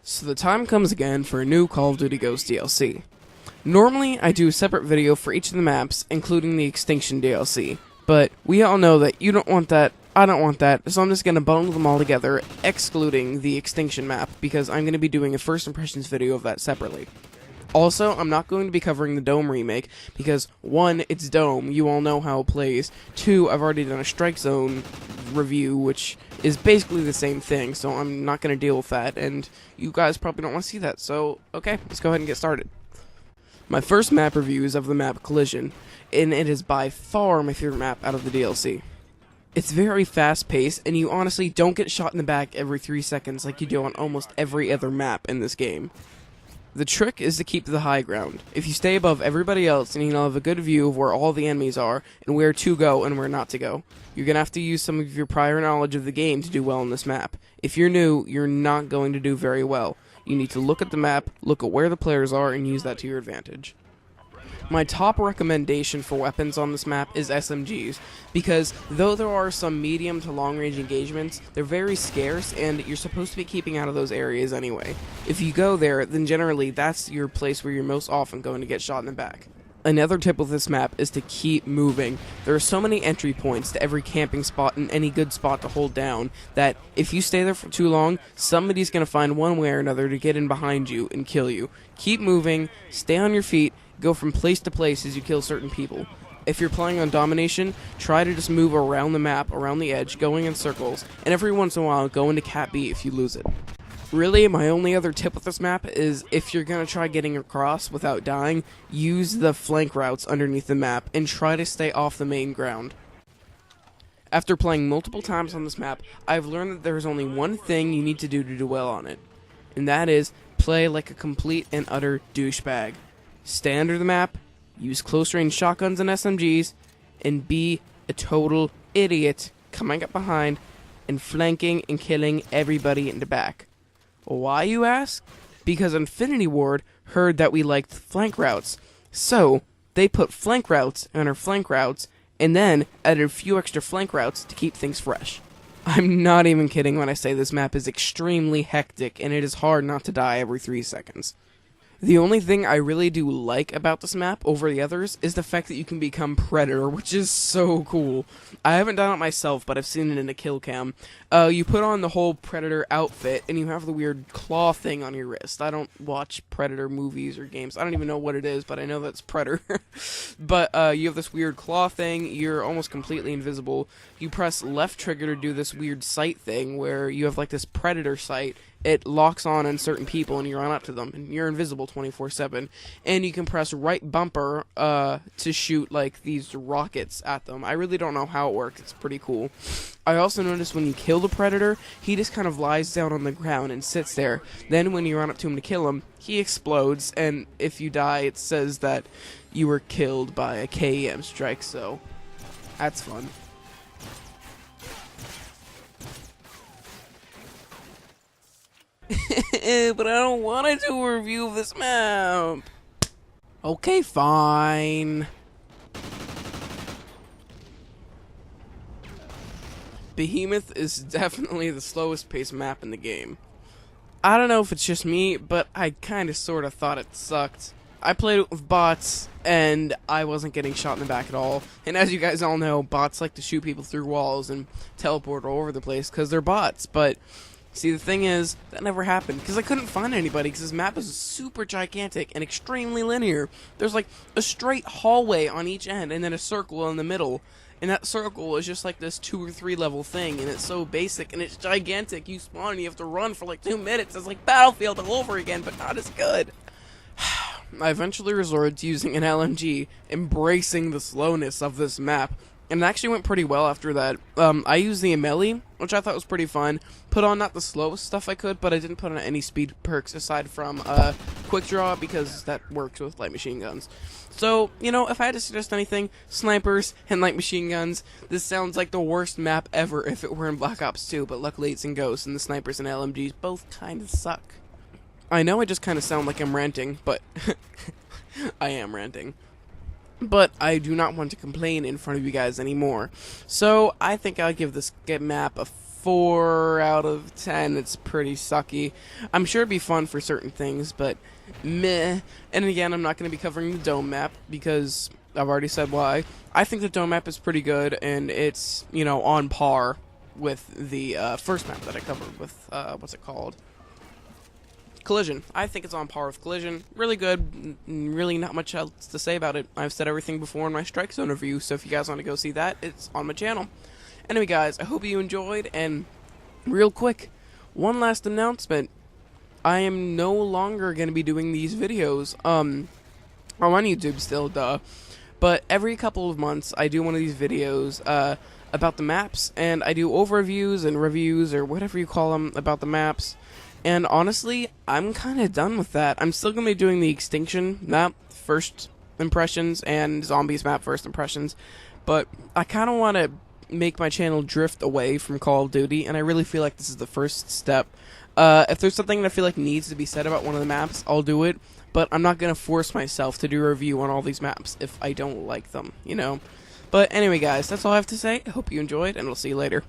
So the time comes again for a new Call of Duty Ghosts DLC. Normally, I do a separate video for each of the maps, including the Extinction DLC, but we all know that you don't want that, I don't want that, so I'm just going to bundle them all together, excluding the Extinction map, because I'm going to be doing a first impressions video of that separately. Also, I'm not going to be covering the Dome remake, because 1, it's Dome, you all know how it plays, 2, I've already done a Strike Zone review, which is basically the same thing, so I'm not going to deal with that, and you guys probably don't want to see that, so, okay, let's go ahead and get started. My first map review is of the map Collision, and it is by far my favorite map out of the DLC. It's very fast-paced, and you honestly don't get shot in the back every 3 seconds like you do on almost every other map in this game. The trick is to keep the high ground. If you stay above everybody else, then you'll have a good view of where all the enemies are, and where to go and where not to go. You're going to have to use some of your prior knowledge of the game to do well on this map. If you're new, you're not going to do very well. You need to look at the map, look at where the players are, and use that to your advantage. My top recommendation for weapons on this map is SMGs, because though there are some medium to long range engagements, they're very scarce and you're supposed to be keeping out of those areas anyway. If you go there, then generally that's your place where you're most often going to get shot in the back. Another tip with this map is to keep moving. There are so many entry points to every camping spot and any good spot to hold down that if you stay there for too long, somebody's going to find one way or another to get in behind you and kill you. Keep moving, stay on your feet, go from place to place as you kill certain people. If you're playing on domination, try to just move around the map, around the edge, going in circles, and every once in a while go into Cat B if you lose it. Really, my only other tip with this map is if you're going to try getting across without dying, use the flank routes underneath the map and try to stay off the main ground. After playing multiple times on this map, I've learned that there's only one thing you need to do well on it, and that is play like a complete and utter douchebag. Stay under the map, use close-range shotguns and SMGs, and be a total idiot coming up behind and flanking and killing everybody in the back. Why, you ask? Because Infinity Ward heard that we liked flank routes, so they put flank routes on our flank routes, and then added a few extra flank routes to keep things fresh. I'm not even kidding when I say this map is extremely hectic, and it is hard not to die every 3 seconds. The only thing I really do like about this map over the others is the fact that you can become Predator, which is so cool. I haven't done it myself, but I've seen it in a kill cam. You put on the whole Predator outfit, and you have the weird claw thing on your wrist. I don't watch Predator movies or games. I don't even know what it is, but I know that's Predator. But you have this weird claw thing. You're almost completely invisible. You press left trigger to do this weird sight thing, where you have like this Predator sight. It locks on certain people and you run up to them and you're invisible 24/7, and you can press right bumper to shoot like these rockets at them. I really don't know how it works. It's pretty cool. I also noticed when you kill the Predator, he just kind of lies down on the ground and sits there. Then when you run up to him to kill him, he explodes, and if you die it says that you were killed by a KEM strike, so that's fun. But I don't want to do a review of this map. Okay, fine. Behemoth is definitely the slowest paced map in the game. I don't know if it's just me, but I kinda sorta thought it sucked. I played it with bots, and I wasn't getting shot in the back at all. And as you guys all know, bots like to shoot people through walls and teleport all over the place because they're bots, but see, the thing is, that never happened, because I couldn't find anybody, because this map is super gigantic and extremely linear. There's like a straight hallway on each end, and then a circle in the middle. And that circle is just like this 2 or 3 level thing, and it's so basic, and it's gigantic. You spawn, and you have to run for like 2 minutes. It's like Battlefield all over again, but not as good. I eventually resorted to using an LMG, embracing the slowness of this map. And it actually went pretty well after that. I used the melee, which I thought was pretty fun. Put on not the slowest stuff I could, but I didn't put on any speed perks aside from quick draw, because that works with light machine guns. So, you know, if I had to suggest anything, snipers and light machine guns. This sounds like the worst map ever if it were in Black Ops 2, but luckily it's in Ghosts, and the snipers and LMGs both kind of suck. I know I just kind of sound like I'm ranting, but I am ranting. But I do not want to complain in front of you guys anymore. So I think I'll give this map a 4 out of 10. It's pretty sucky. I'm sure it'd be fun for certain things, but meh. And again, I'm not going to be covering the dome map because I've already said why. I think the dome map is pretty good, and it's, you know, on par with the first map that I covered with, what's it called? Collision. I think it's on par with Collision. Really good. Really not much else to say about it. I've said everything before in my Strike Zone review, so if you guys want to go see that, it's on my channel. Anyway, guys, I hope you enjoyed, and real quick, one last announcement. I am no longer going to be doing these videos, I'm on YouTube still, duh, but every couple of months, I do one of these videos, about the maps, and I do overviews and reviews, or whatever you call them, about the maps, and honestly, I'm kind of done with that. I'm still going to be doing the Extinction map, first impressions, and Zombies map, first impressions, but I kind of want to make my channel drift away from Call of Duty, and I really feel like this is the first step. If there's something that I feel like needs to be said about one of the maps, I'll do it, but I'm not going to force myself to do a review on all these maps if I don't like them, you know? But anyway, guys, that's all I have to say. I hope you enjoyed, and I'll see you later.